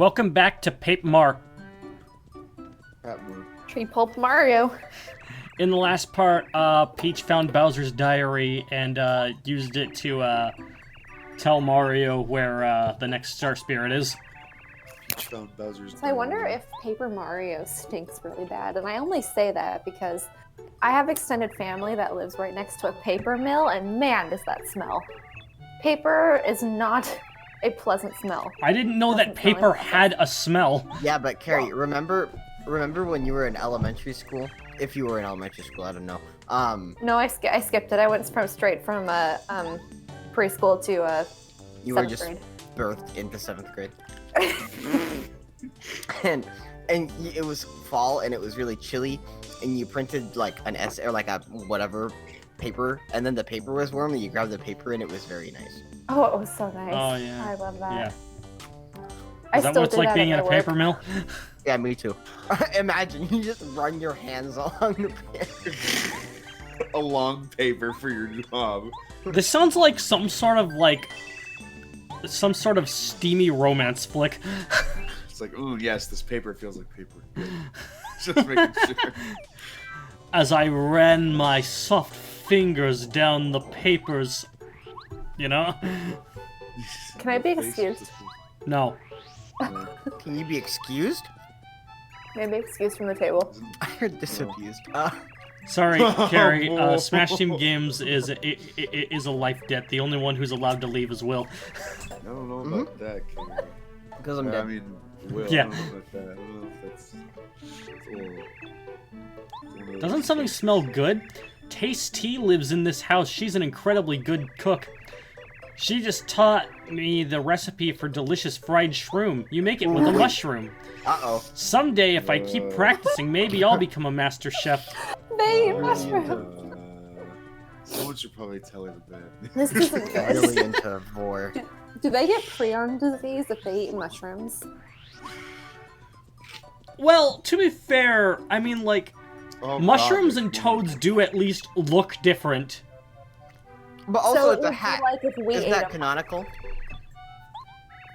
welcome back to Paper Mar. Tree Pulp Mario. In the last part, Peach found Bowser's diary and used it to tell Mario where the next Star Spirit is. Peach found Bowser's So I wonder if Paper Mario stinks really bad, and I only say that because I have extended family that lives right next to a paper mill, and man, does that smell. Paper is not a pleasant smell. I didn't know that paper had a smell. Yeah, but Carrie, remember when you were in elementary school? If you were in elementary school, I don't know. No, I skipped it. I went straight from preschool to you were 7th just grade. birthed into 7th grade. and it was fall and it was really chilly, and you printed like an essay or like a whatever paper, and then the paper was warm and you grabbed the paper and it was very nice. Oh, it was so nice. Oh yeah. I love that. Yeah. I Is that still what it's do like that being at in a my work. paper mill? Yeah, me too. Imagine you just run your hands along the paper. a long paper for your job. This sounds like some sort of steamy romance flick. It's like, ooh, yes, this paper feels like paper. Good. Just making sure. As I ran my soft fingers down the papers, you know? Can I be excused? No. Can you be excused? Maybe excused from the table. I heard disabused. Sorry, Carrie. Smash Team Games is a life debt. The only one who's allowed to leave is Will. I don't know about that, Carrie. Because I'm I dead. mean, Will, Yeah. I don't know about that. I don't know if that's a little... Doesn't something smell good? Taste Tea lives in this house. She's an incredibly good cook. She just taught me the recipe for delicious fried shroom. You make it with a mushroom. Uh-oh. Someday, if I keep practicing, maybe I'll become a master chef. Babe, mushroom. Someone should probably tell her that. This isn't good. Really into vor. Do they get prion disease if they eat mushrooms? Well, to be fair, I mean, like, Oh, mushrooms God, and toads do at least look different. But also so it's it a would be hat. like if we Is ate that a... canonical?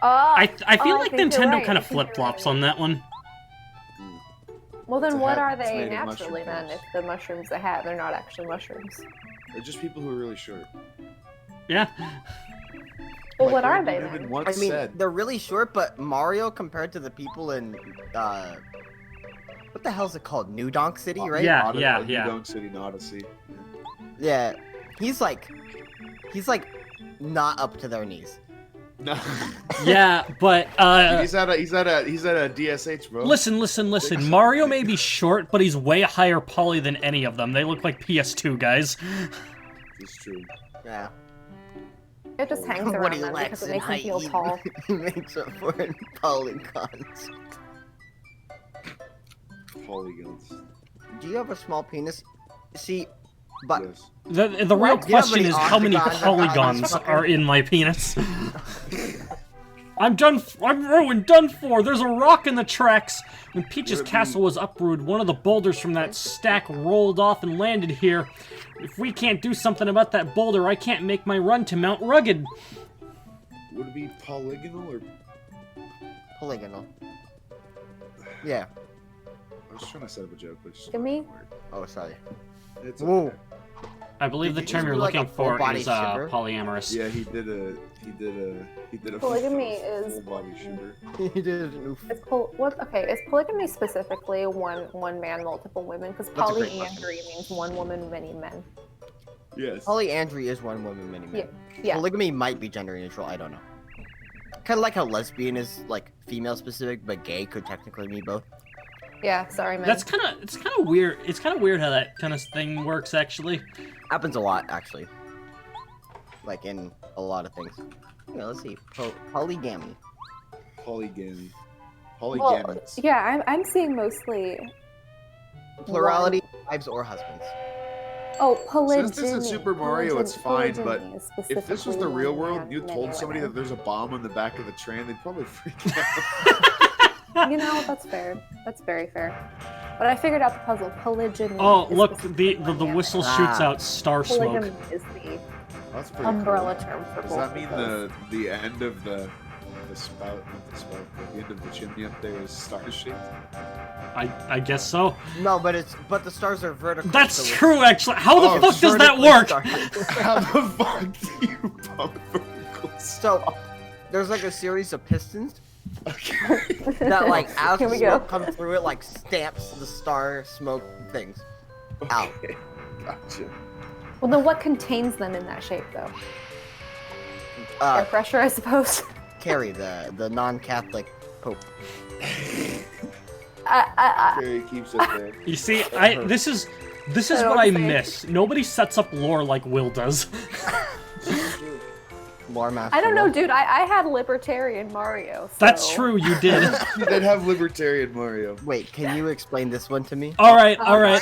I feel like think you're Nintendo right. kind I of think you're flip-flops right. on that one. Well, It's then a what hat are that's they made of naturally then? mushrooms. If the mushrooms they have, they're not actually mushrooms. They're just people who are really short. Yeah. Well, Like what are Randy they Newman then? once I mean, said. they're really short, but Mario compared to the people in, what the hell's it called? New Donk City, right? Yeah. New Donk City and Odyssey. Yeah. He's like not up to their knees. No. Yeah, but, he's at a DSH, bro. Listen. Mario may be short, but he's way higher poly than any of them. They look like PS2 guys. It's true. Yeah. It just hangs What around he them lacks because it in makes them height, feel tall. he makes up for it in polygons. Polygons. Do you have a small penis? See, but Yes. The real Do you have question any is how many octagons or polygons octagons? are in my penis. I'm ruined, done for. There's a rock in the tracks. When Peach's What it castle was uprooted, one of the boulders from that stack rolled off and landed here. If we can't do something about that boulder, I can't make my run to Mount Rugged. Would it be polygonal or... polygonal. Yeah. I was trying to set up a joke, but it just Give me- didn't work. Oh, sorry. It's Whoa. okay. I believe Did the you term just you're do, like, looking a for full-body is shiver? polyamorous. Yeah, he did a Polygamy is- full body shooter. He did an oof. Is polygamy specifically one man, multiple women? Because That's a great polyandry means one woman, many men. Yes. Polyandry is one woman, many men. Yeah. Polygamy might be gender neutral, I don't know. Kind of like how lesbian is like female specific, but gay could technically be both. Yeah, sorry, man. It's kind of weird. It's kind of weird how that kind of thing works, actually. Happens a lot, actually. Like in a lot of things. Yeah, let's see. Polygamy. Polygamy. Well, Polygamous. yeah, I'm seeing mostly... Plurality, wives or husbands. Oh, polygyny. Since this is Super Mario, it's fine, but Polygyny is If this was specifically the real one world, man, you many told somebody women. that there's a bomb in the back of the train, they'd probably freak out. You know, that's fair. That's very fair. But I figured out the puzzle. Polygyny. Oh, is look, specifically the one man. whistle shoots Ah. out star smoke. Polygamy is the That's pretty umbrella cool. term for Does both that of mean those. the end of the the spout, not the spout, but the end of the chimney up there is star-shaped? I guess so. No, but the stars are vertical. That's so it's- true, actually. How the Oh, fuck does that vertically work? started. How the fuck do you pump vertical So, there's like a series of pistons Okay. that, like, as Here the we go. smoke comes through it, like, stamps the star smoke things. Out. Okay. Gotcha. Well, then what contains them in that shape, though? Air pressure, I suppose. Carry the non-Catholic Pope. Carrie keeps it there. You see, this is I what don't I think- miss. Nobody sets up lore like Will does. Lore master. I don't know, dude. I had Libertarian Mario. So... That's true, you did. They'd have Libertarian Mario. Wait, can you explain this one to me? All right. Mario's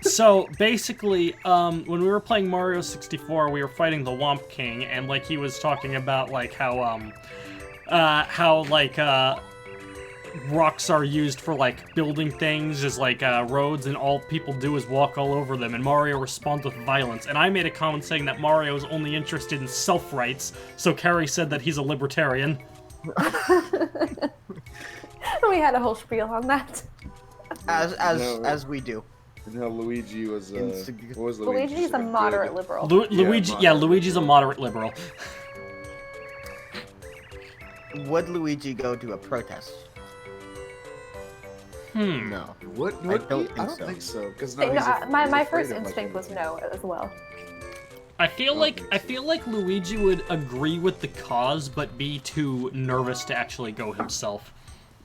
So basically, when we were playing Mario 64, we were fighting the Womp King, and like he was talking about like how rocks are used for like building things as like roads, and all people do is walk all over them, and Mario responds with violence. And I made a comment saying that Mario is only interested in self-rights, so Carrie said that he's a libertarian. We had a whole spiel on that. As we do. And how Luigi was what was Luigi's a like, moderate good- liberal. Luigi's a moderate liberal. Would Luigi go to a protest? No. What? I don't think I don't so. think so. Because My first instinct was no as well. I feel like Luigi would agree with the cause, but be too nervous to actually go himself.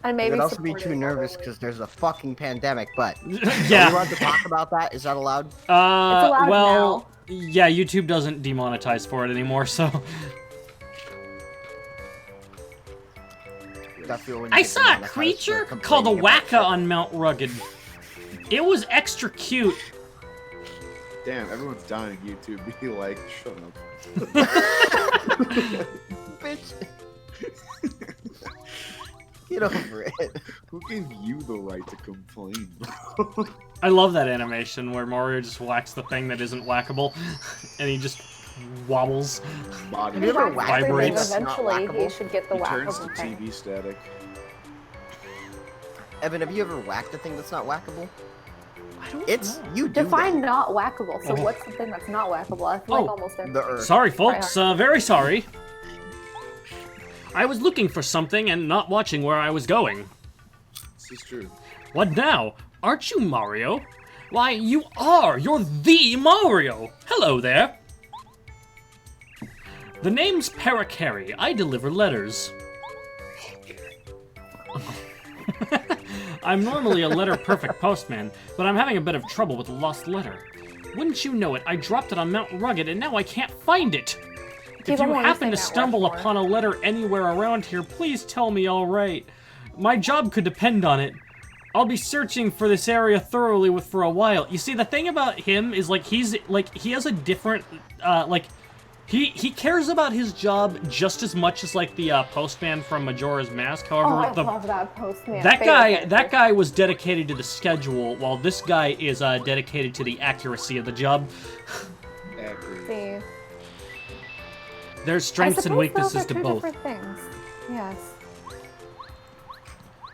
And He maybe would also be support too it nervous overly. because there's a fucking pandemic, but... Are we Yeah. allowed to talk about that? Is that allowed? allowed Well, yeah, YouTube doesn't demonetize for it anymore, so. That feel when you I get saw a demonetized for creature called a complaining about wacka on Mount Rugged. It was extra cute. Damn, everyone's dying. YouTube be like, shut up. shit. Bitch. Get over it. Who gave you the right to complain, bro? I love that animation where Mario just whacks the thing that isn't whackable, and he just wobbles. Body. Have you ever If whacked he's vibrates? that's Eventually, not whackable? he should get the He turns to whackable thing. TV static. Evan, have you ever whacked a thing that's not whackable? I don't It's know. you do Define that. not whackable. So Oh. what's the thing that's not whackable? I feel like Oh, almost everything. the earth. Sorry, folks. Very sorry. I was looking for something and not watching where I was going. This is true. What now? Aren't you Mario? Why, you are! You're the Mario! Hello there! The name's Parakarry. I deliver letters. I'm normally a letter-perfect postman, but I'm having a bit of trouble with a lost letter. Wouldn't you know it, I dropped it on Mount Rugged and now I can't find it! If Keep you on happen to using that stumble word more. upon a letter anywhere around here, please tell me alright. My job could depend on it. I'll be searching for this area thoroughly for a while. You see, the thing about him is, like, he has a different, he cares about his job just as much as, like, the, Postman from Majora's Mask. Oh, However, I love that Postman. that Favorite guy, character. that guy was dedicated to the schedule, while this guy is, dedicated to the accuracy of the job. Accurate. See. There's I strengths and suppose weaknesses those are to two both. different things. Yes.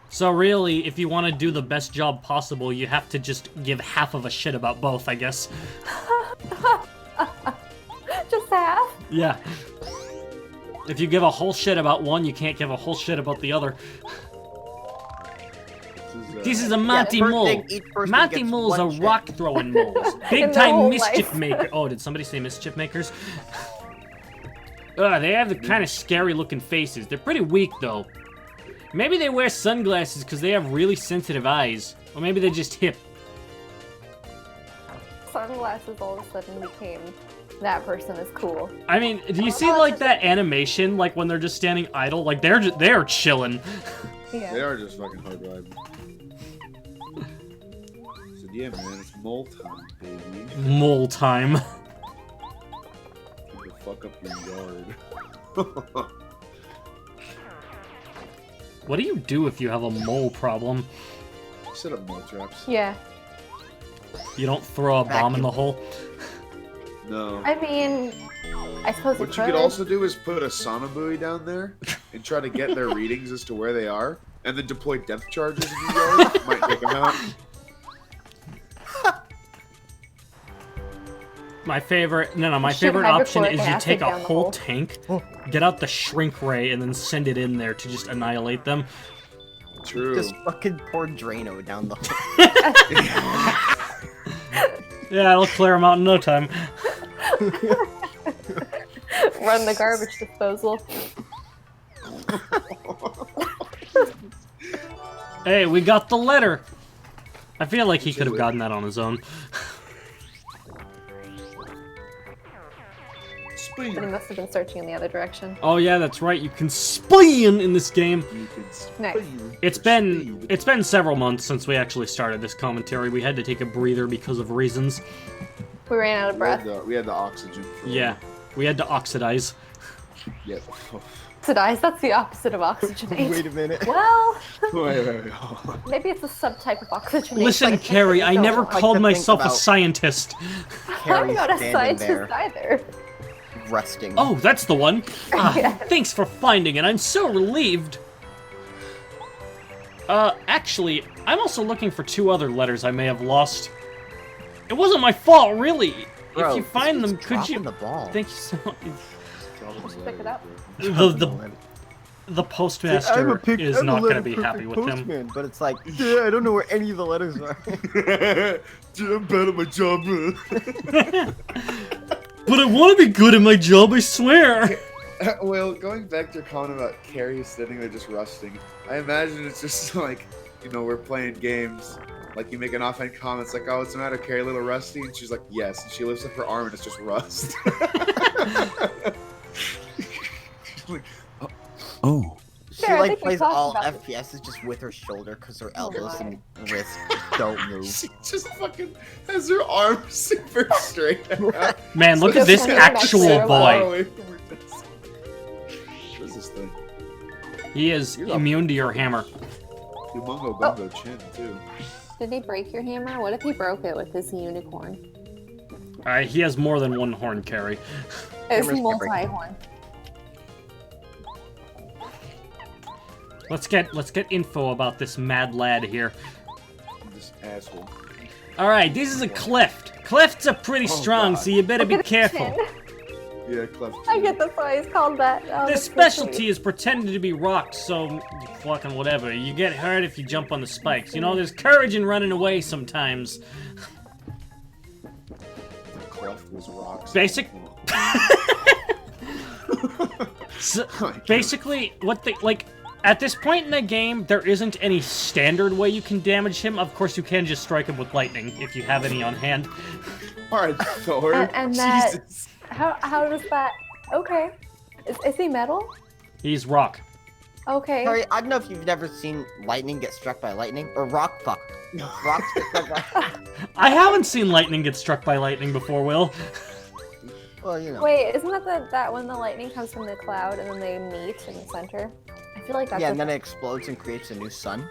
So really, if you want to do the best job possible, you have to just give half of a shit about both, I guess. Just half. Yeah. If you give a whole shit about one, you can't give a whole shit about the other. This is a Monty first Mole. thing, each person Monty gets Mole's one a shit. rock-throwing mole. In Big their time whole mischief life. maker. Oh, did somebody say mischief makers? They have the kind of scary-looking faces. They're pretty weak, though. Maybe they wear sunglasses because they have really sensitive eyes. Or maybe they're just hip. Sunglasses all of a sudden became that person is cool. I mean, do you see, like, that animation, like, when they're just standing idle? Like, they're chilling. Yeah. They are just fucking hard riding. So yeah, man, it's mole time, baby. Mole time. Get the fuck up your yard. What do you do if you have a mole problem? Set up mole traps. Yeah. You don't throw a bomb in the hole? No. I mean, I suppose What you could also do is put a sonobuoy down there and try to get their readings as to where they are, and then deploy depth charges if you guys might take them out. My favorite, my should favorite option hydrochloric is you acid take a down the whole hole. tank, get out the shrink ray, and then send it in there to just annihilate them. True. Just fucking pour Drano down the hole. Yeah, it'll clear them out in no time. Run the garbage disposal. Hey, we got the letter. I feel like he could have gotten that on his own. But he must have been searching in the other direction. Oh yeah, that's right. You can spin in this game. You can Nice. It's been several months since we actually started this commentary. We had to take a breather because of reasons. We ran out of breath. We had the oxygen. For Yeah, we had to oxidize. Yep. Oxidize, that's the opposite of oxygenate. Wait a minute. Well, Wait. maybe it's a subtype of oxygenate. Listen, like, Carrie, I don't never know. like called to myself think a about- scientist. I'm Carrie's not a standing scientist there, either. resting. Oh, that's the one. Yeah. Thanks for finding it. I'm so relieved. Actually, I'm also looking for 2 other letters I may have lost. It wasn't my fault, really. Bro, If you find them, could dropping you? the ball. Thank you so much. Just pick it up. The postmaster is not going to be happy with him. Postman, but it's like, yeah, I don't know where any of the letters are. Dude, I'm bad at my job, man. But I want to be good at my job, I swear. Well, going back to your comment about Carrie sitting there just rusting, I imagine it's just like, we're playing games. Like, you make an offhand comment, it's like, oh, what's the matter, Carrie, a little rusty? And she's like, yes. And she lifts up her arm and it's just rust. She's like, oh. She Sure, I like think we plays talked all about FPSs just with her shoulder because her Oh elbows my. and wrists don't move. She just fucking has her arm super straight out. Man, look So at this just wondering actual back Far boy. away from her desk. What is this thing? He is immune to your hammer. Humongo Bungo chin, too. Did he break your hammer? What if he broke it with his unicorn? He has more than one horn, Carrie. It's Hammer's can't break it. multi-horn. Let's get info about this mad lad here. This asshole. All right, this is a cleft. Clefts are pretty strong, God. so you better Look be at his careful. chin. Yeah, cleft. I get that's why he's called that. Oh, Their that's so specialty sweet. is pretending to be rocked, so fucking whatever. You get hurt if you jump on the spikes. There's courage in running away sometimes. Cleft was rocks. Basic- So, basically, at this point in the game, there isn't any standard way you can damage him. Of course, you can just strike him with lightning if you have any on hand. Alright, Thor. And that- Jesus. How does that? Okay, is he metal? He's rock. Okay. Sorry, I don't know if you've never seen lightning get struck by lightning or rock fuck. Rocks get struck by. I haven't seen lightning get struck by lightning before, Will. Well, you know. Wait, isn't that when the lightning comes from the cloud and then they meet in the center? I feel like that's. Yeah, a and then it explodes and creates a new sun.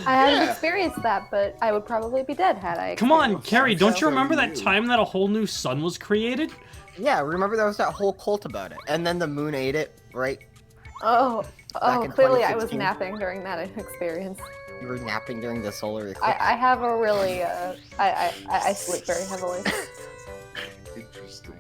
I haven't Yeah. experienced that, but I would probably be dead had I. Come on, experienced Carrie, that, don't so- you remember that you. time that a whole new sun was created? Yeah, remember there was that whole cult about it, and then the moon ate it, right? Oh, Back in clearly I was 2016. napping during that experience. You were napping during the solar eclipse. I have a really I sleep very heavily. Interesting.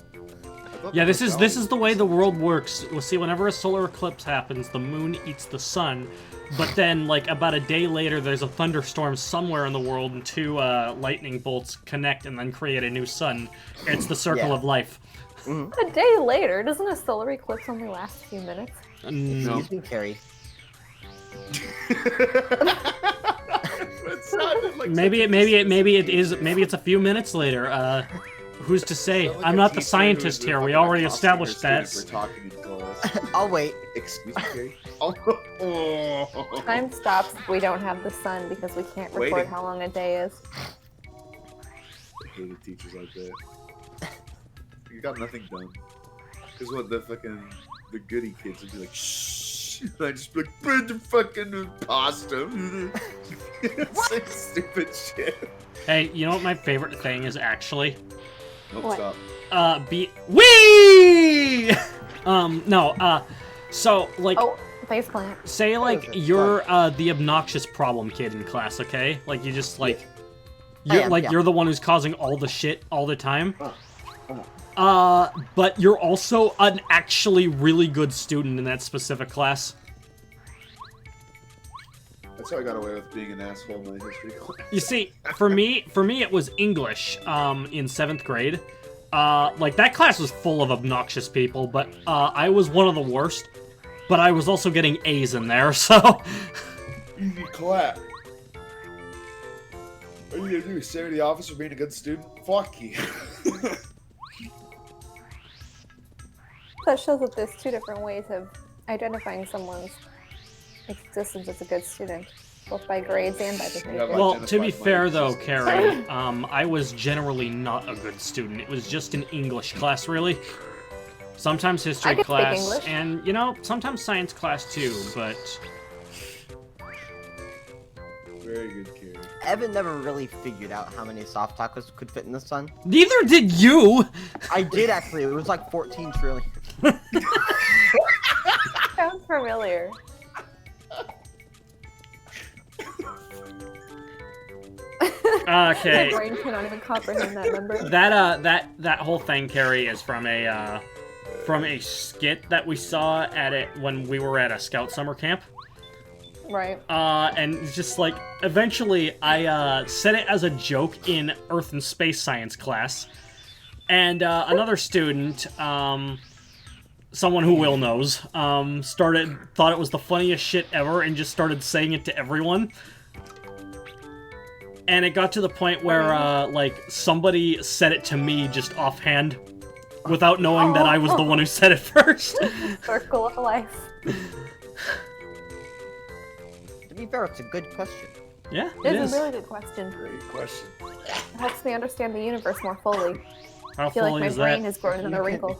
I thought Yeah, the this is the way the world works. We'll see, whenever a solar eclipse happens, the moon eats the sun, but then, about a day later, there's a thunderstorm somewhere in the world, and 2 lightning bolts connect and then create a new sun. It's the circle Yeah. of life. A day later, doesn't a solar eclipse only last a few minutes? No. Excuse me, Carrie. It sounded like Maybe such it's a few minutes later. Who's to say? Sound like I'm a not the teacher scientist who's here. We fucking already accosting her established that. student for talking in class. I'll wait. Excuse me, Carrie. Oh. Time stops if we don't have the sun because we can't record Waiting. how long a day is. I hated teachers like that. You got nothing done. Because what the goody kids would be like, shh. And I'd just be like, bread the fucking pasta. It's like stupid shit. Hey, you know what my favorite thing is actually? Nope, What? stop. Wee! No, so, like, Oh, face plant. say, like, What is it? you're, the obnoxious problem kid in class, okay? Like, you just, like, I am, yeah. you're the one who's causing all the shit all the time. Oh. But you're also an actually really good student in that specific class. That's how I got away with being an asshole in my history class. You see, for me, it was English, in 7th grade. Like, that class was full of obnoxious people, but, I was one of the worst. But I was also getting A's in there, so... Easy clap. What are you gonna do? Say to the office for being a good student? Fuck you. That shows that there's two different ways of identifying someone's existence as a good student, both by grades and by behavior. Yeah, Well, to be identified my fair though, existence. Carrie, I was generally not a good student. It was just an English class, really. Sometimes history I could speak class, English. and, you know, sometimes science class too, but... Very good, Carrie. Evan never really figured out how many soft tacos could fit in the sun. Neither did you! I did actually. It was like 14 trillion. Sounds familiar. Okay. My brain cannot even comprehend that number. That whole thing, Carrie, is from a skit that we saw at it when we were at a scout summer camp. Right. And it's just like, eventually I said it as a joke in Earth and Space Science class. And another student, someone who Will knows, thought it was the funniest shit ever and just started saying it to everyone. And it got to the point where, like, somebody said it to me just offhand without knowing that I was the one who said it first. Circle of life. To be fair, it's a good question. Yeah, it It's is. a really good question. Great question. It helps me understand the universe more fully. How I feel like fully my is brain that? has grown another wrinkle.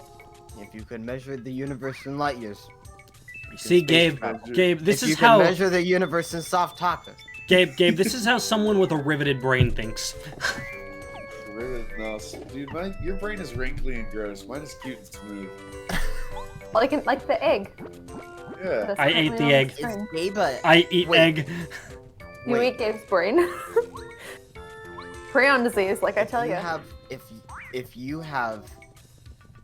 If you could measure the universe in light years. you See, can Gabe, space travel. Gabe, this If you is can how... measure the universe in soft tacos. Gabe, this is how someone with a riveted brain thinks. No, dude, your brain is wrinkly and gross. Mine is cute and smooth. Like the egg. Yeah. That's I ate currently the on egg. screen. It's Gabe, but I eat Wait. egg. You Wait. eat Gabe's brain. Prion disease, like I tell you. If you have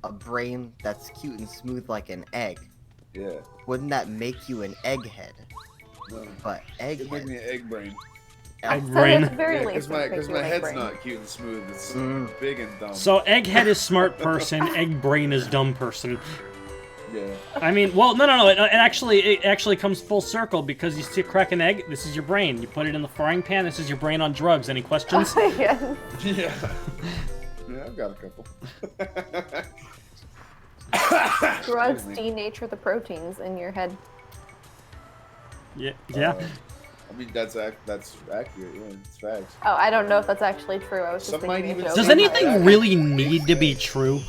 a brain that's cute and smooth like an egg, Yeah. wouldn't that make you an egghead? No. But It made egghead. me an egg brain. Egg So brain. at the very Yeah, least, because it my makes you an egg head's brain. not cute and smooth. It's Mm. big and dumb. So egghead is smart person, egg brain is dumb person. Yeah. I mean, well, no. It actually comes full circle because you see, crack an egg. This is your brain. You put it in the frying pan. This is your brain on drugs. Any questions? Yeah. Yeah. Yeah, I've got a couple. Drugs Excuse me. denature the proteins in your head. Yeah. I mean, that's accurate. Yeah, it's facts. Oh, I don't know if that's actually true. I was just Some might making a even joke. Does say- anything really need to be true?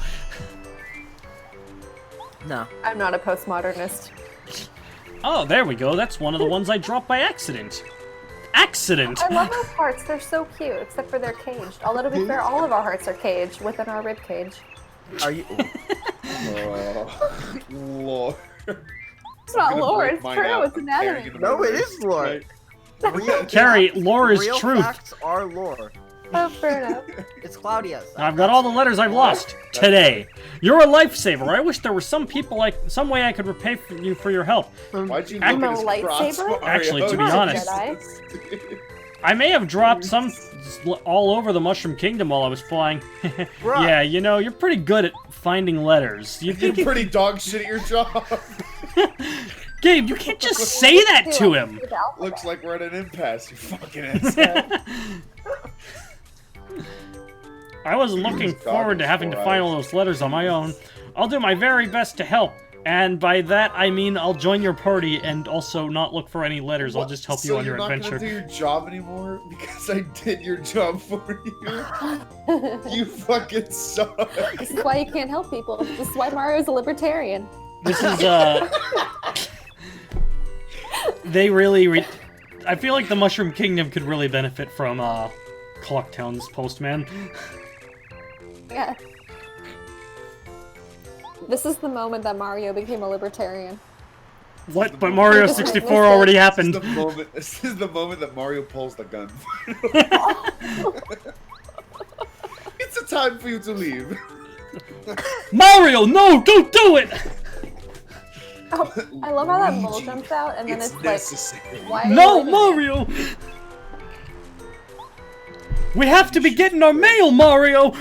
No. I'm not a postmodernist. Oh, there we go. That's one of the ones I dropped by accident. Accident. I love our hearts. They're so cute, except for they're caged. Although to be fair, all of our hearts are caged within our rib cage. Are you? Oh, Lord. It's not lore. It's true. It's anatomy. No, it is lore. Real Carrie, facts- lore is real truth. Facts are lore. Oh, fair enough. It's cloudy outside. I've got all the letters I've lost today. You're a lifesaver. I wish there was some way I could repay you for your help. Why'd you I'm look a at his lightsaber? crossbar? Actually, to be You're not a honest- Jedi. I may have dropped some all over the Mushroom Kingdom while I was flying. Bruh. Yeah, you know, you're pretty good at finding letters. You You're think pretty dog shit at your job. Gabe, you can't just say that to him. With alphabet. Looks like we're at an impasse, you fucking asshole. I wasn't looking forward to having to find all those letters on my own. I'll do my very best to help. And by that, I mean I'll join your party and also not look for any letters. I'll just help you on your adventure. So you're not gonna do your job anymore? Because I did your job for you? You fucking suck. This is why you can't help people. This is why Mario's a libertarian. This is, they really... I feel like the Mushroom Kingdom could really benefit from, Clocktown's Postman. Yeah. This is the moment that Mario became a libertarian. What? But Mario Just 64 witnessed it. already This happened. is the moment. This is the moment that Mario pulls the gun. It's a time for you to leave. Mario, no, don't do it! Oh, I love how that mole Luigi, jumps out and then it's, necessary. like, why are you No, leaving it? Mario! We have to be getting our mail, Mario!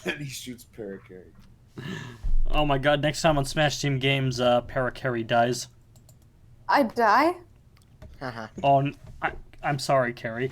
And he shoots Parakarry. Oh my god, next time on Smash Team Games, Parakarry dies. I die? Haha. Oh, I'm sorry, Carrie.